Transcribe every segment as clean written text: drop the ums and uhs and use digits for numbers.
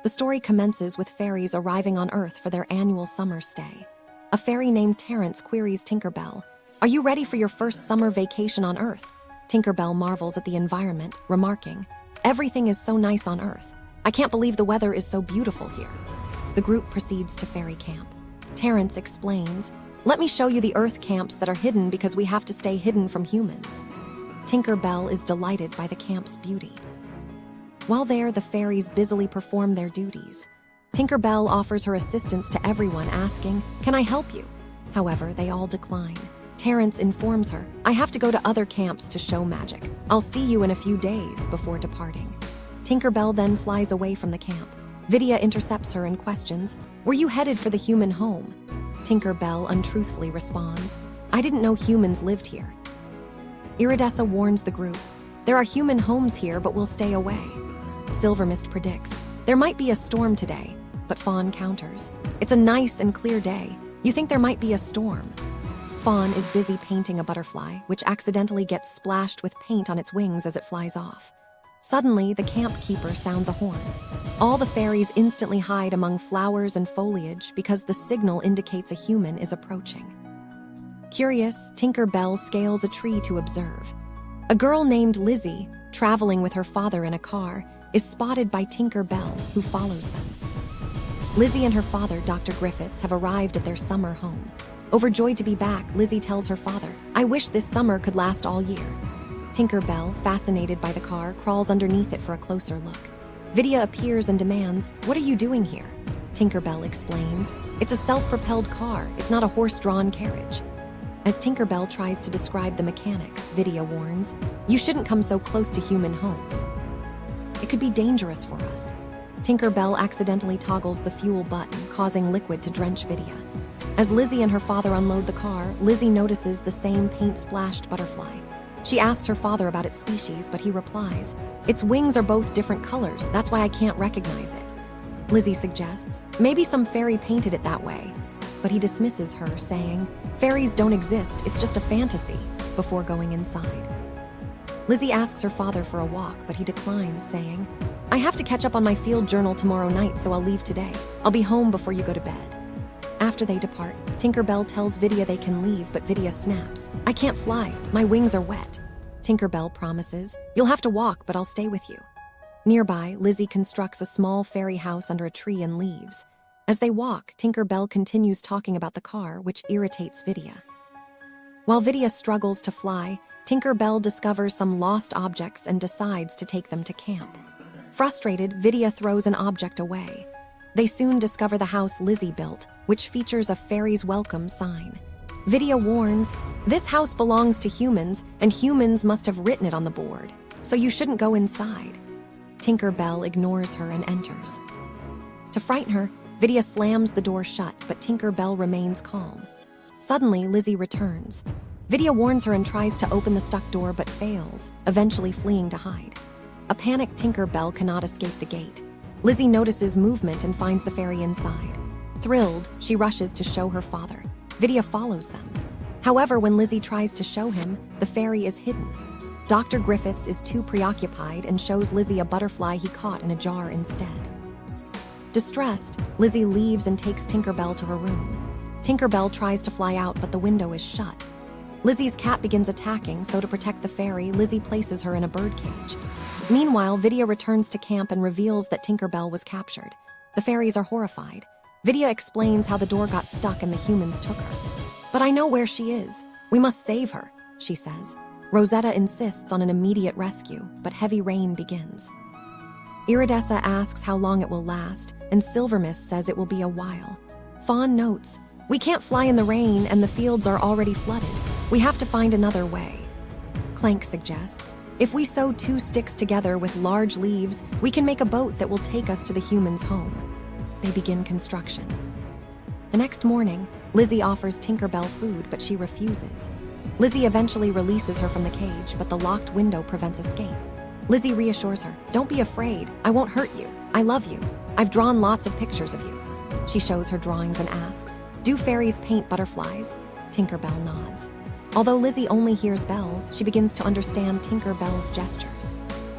The story commences with fairies arriving on Earth for their annual summer stay. A fairy named Terrence queries Tinkerbell, "Are you ready for your first summer vacation on Earth?" Tinkerbell marvels at the environment, remarking, "Everything is so nice on Earth. I can't believe the weather is so beautiful here." The group proceeds to fairy camp. Terrence explains, "Let me show you the Earth camps that are hidden because we have to stay hidden from humans." Tinkerbell is delighted by the camp's beauty. While there, the fairies busily perform their duties. Tinkerbell offers her assistance to everyone, asking, "Can I help you?" However, they all decline. Terrence informs her, "I have to go to other camps to show magic. I'll see you in a few days," before departing. Tinkerbell then flies away from the camp. Vidia intercepts her and questions, "Were you headed for the human home?" Tinkerbell untruthfully responds, "I didn't know humans lived here." Iridessa warns the group, "There are human homes here, but we'll stay away." Silvermist predicts, "There might be a storm today," but Fawn counters, "It's a nice and clear day. You think there might be a storm?" Fawn is busy painting a butterfly, which accidentally gets splashed with paint on its wings as it flies off. Suddenly, the camp keeper sounds a horn. All the fairies instantly hide among flowers and foliage because the signal indicates a human is approaching. Curious, Tinkerbell scales a tree to observe. A girl named Lizzy, traveling with her father in a car, is spotted by Tinkerbell, who follows them. Lizzy and her father, Dr. Griffiths, have arrived at their summer home. Overjoyed to be back, Lizzy tells her father, "I wish this summer could last all year." Tinkerbell, fascinated by the car, crawls underneath it for a closer look. Vidia appears and demands, "What are you doing here?" Tinkerbell explains, "It's a self-propelled car, it's not a horse-drawn carriage." As Tinkerbell tries to describe the mechanics, Vidia warns, "You shouldn't come so close to human homes. It could be dangerous for us." Tinkerbell accidentally toggles the fuel button, causing liquid to drench Vidia. As Lizzy and her father unload the car, Lizzy notices the same paint-splashed butterfly. She asks her father about its species, but he replies, "Its wings are both different colors, that's why I can't recognize it." Lizzy suggests, "Maybe some fairy painted it that way," but he dismisses her, saying, "Fairies don't exist, it's just a fantasy," before going inside. Lizzy asks her father for a walk, but he declines, saying, "I have to catch up on my field journal tomorrow night, so I'll leave today. I'll be home before you go to bed." After they depart, Tinkerbell tells Vidia they can leave, but Vidia snaps, "I can't fly, my wings are wet." Tinkerbell promises, "You'll have to walk, but I'll stay with you." Nearby, Lizzy constructs a small fairy house under a tree and leaves. As they walk, Tinkerbell continues talking about the car, which irritates Vidia. While Vidia struggles to fly, Tinkerbell discovers some lost objects and decides to take them to camp. Frustrated, Vidia throws an object away. They soon discover the house Lizzy built, which features a fairy's welcome sign. Vidia warns, "This house belongs to humans, and humans must have written it on the board, so you shouldn't go inside." Tinkerbell ignores her and enters. To frighten her, Vidia slams the door shut, but Tinkerbell remains calm. Suddenly, Lizzy returns. Vidia warns her and tries to open the stuck door but fails, eventually fleeing to hide. A panicked Tinkerbell cannot escape the gate. Lizzy notices movement and finds the fairy inside. Thrilled, she rushes to show her father. Vidia follows them. However, when Lizzy tries to show him, the fairy is hidden. Dr. Griffiths is too preoccupied and shows Lizzy a butterfly he caught in a jar instead. Distressed, Lizzy leaves and takes Tinkerbell to her room. Tinkerbell tries to fly out, but the window is shut. Lizzy's cat begins attacking, so to protect the fairy, Lizzy places her in a birdcage. Meanwhile, Vidia returns to camp and reveals that Tinkerbell was captured. The fairies are horrified. Vidia explains how the door got stuck and the humans took her. "But I know where she is. We must save her," she says. Rosetta insists on an immediate rescue, but heavy rain begins. Iridessa asks how long it will last, and Silvermist says it will be a while. Fawn notes, "We can't fly in the rain and the fields are already flooded. We have to find another way." Clank suggests, "If we sew 2 sticks together with large leaves, we can make a boat that will take us to the humans' home." They begin construction. The next morning, Lizzy offers Tinkerbell food, but she refuses. Lizzy eventually releases her from the cage, but the locked window prevents escape. Lizzy reassures her, "Don't be afraid, I won't hurt you. I love you. I've drawn lots of pictures of you." She shows her drawings and asks, "Do fairies paint butterflies?" Tinkerbell nods. Although Lizzy only hears bells, she begins to understand Tinkerbell's gestures.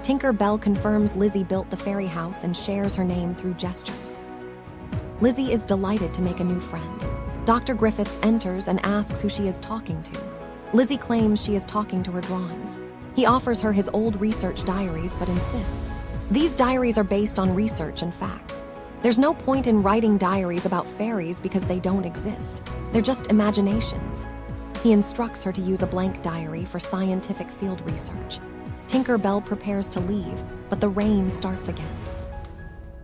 Tinker Bell confirms Lizzy built the fairy house and shares her name through gestures. Lizzy is delighted to make a new friend. Dr. Griffiths enters and asks who she is talking to. Lizzy claims she is talking to her drawings. He offers her his old research diaries but insists these diaries are based on research and facts. There's no point in writing diaries about fairies because they don't exist. They're just imaginations. He instructs her to use a blank diary for scientific field research. Tinker Bell prepares to leave, but the rain starts again.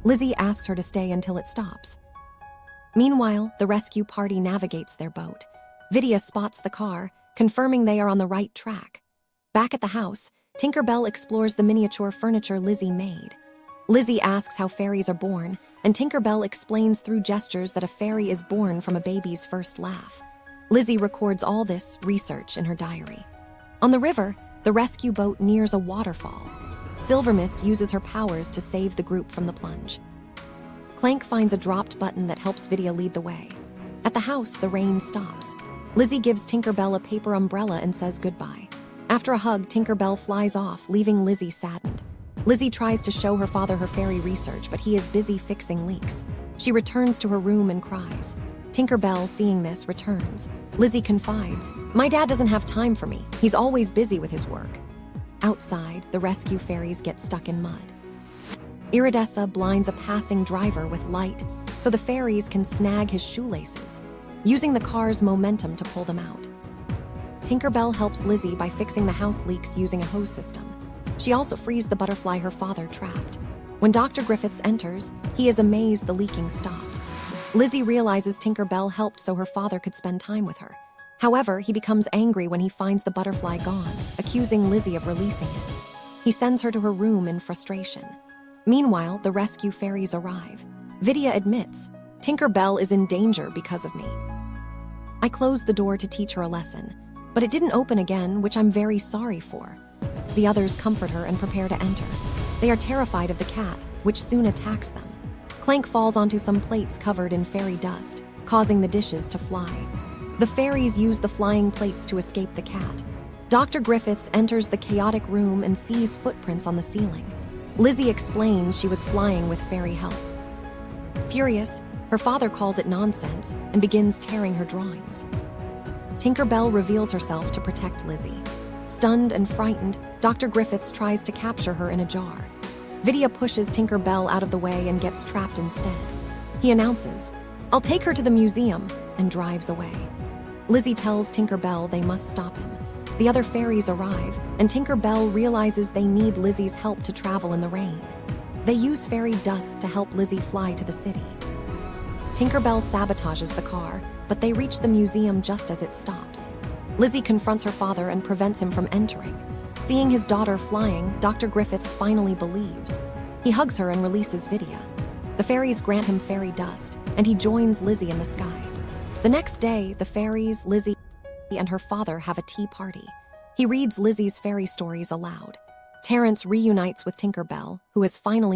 Lizzy asks her to stay until it stops. Meanwhile, the rescue party navigates their boat. Vidia spots the car, confirming they are on the right track. Back at the house, Tinker Bell explores the miniature furniture Lizzy made. Lizzy asks how fairies are born, and Tinker Bell explains through gestures that a fairy is born from a baby's first laugh. Lizzy records all this research in her diary. On the river, the rescue boat nears a waterfall. Silvermist uses her powers to save the group from the plunge. Clank finds a dropped button that helps Vidia lead the way. At the house, the rain stops. Lizzy gives Tinker Bell a paper umbrella and says goodbye. After a hug, Tinker Bell flies off, leaving Lizzy saddened. Lizzy tries to show her father her fairy research, but he is busy fixing leaks. She returns to her room and cries. Tinker Bell, seeing this, returns. Lizzy confides, "My dad doesn't have time for me. He's always busy with his work." Outside, the rescue fairies get stuck in mud. Iridessa blinds a passing driver with light so the fairies can snag his shoelaces, using the car's momentum to pull them out. Tinker Bell helps Lizzy by fixing the house leaks using a hose system. She also frees the butterfly her father trapped. When Dr. Griffiths enters, he is amazed the leaking stopped. Lizzy realizes Tinker Bell helped so her father could spend time with her. However, he becomes angry when he finds the butterfly gone, accusing Lizzy of releasing it. He sends her to her room in frustration. Meanwhile, the rescue fairies arrive. Vidia admits, "Tinker Bell is in danger because of me. I closed the door to teach her a lesson, but it didn't open again, which I'm very sorry for." The others comfort her and prepare to enter. They are terrified of the cat, which soon attacks them. Clank falls onto some plates covered in fairy dust, causing the dishes to fly. The fairies use the flying plates to escape the cat. Dr. Griffiths enters the chaotic room and sees footprints on the ceiling. Lizzy explains she was flying with fairy help. Furious, her father calls it nonsense and begins tearing her drawings. Tinker Bell reveals herself to protect Lizzy. Stunned and frightened, Dr. Griffiths tries to capture her in a jar. Vidia pushes Tinker Bell out of the way and gets trapped instead. He announces, "I'll take her to the museum," and drives away. Lizzy tells Tinker Bell they must stop him. The other fairies arrive, and Tinker Bell realizes they need Lizzy's help to travel in the rain. They use fairy dust to help Lizzy fly to the city. Tinker Bell sabotages the car, but they reach the museum just as it stops. Lizzy confronts her father and prevents him from entering. Seeing his daughter flying, Dr. Griffiths finally believes. He hugs her and releases Vidia. The fairies grant him fairy dust, and he joins Lizzy in the sky. The next day, the fairies, Lizzy, and her father have a tea party. He reads Lizzy's fairy stories aloud. Terrence reunites with Tinker Bell, who is finally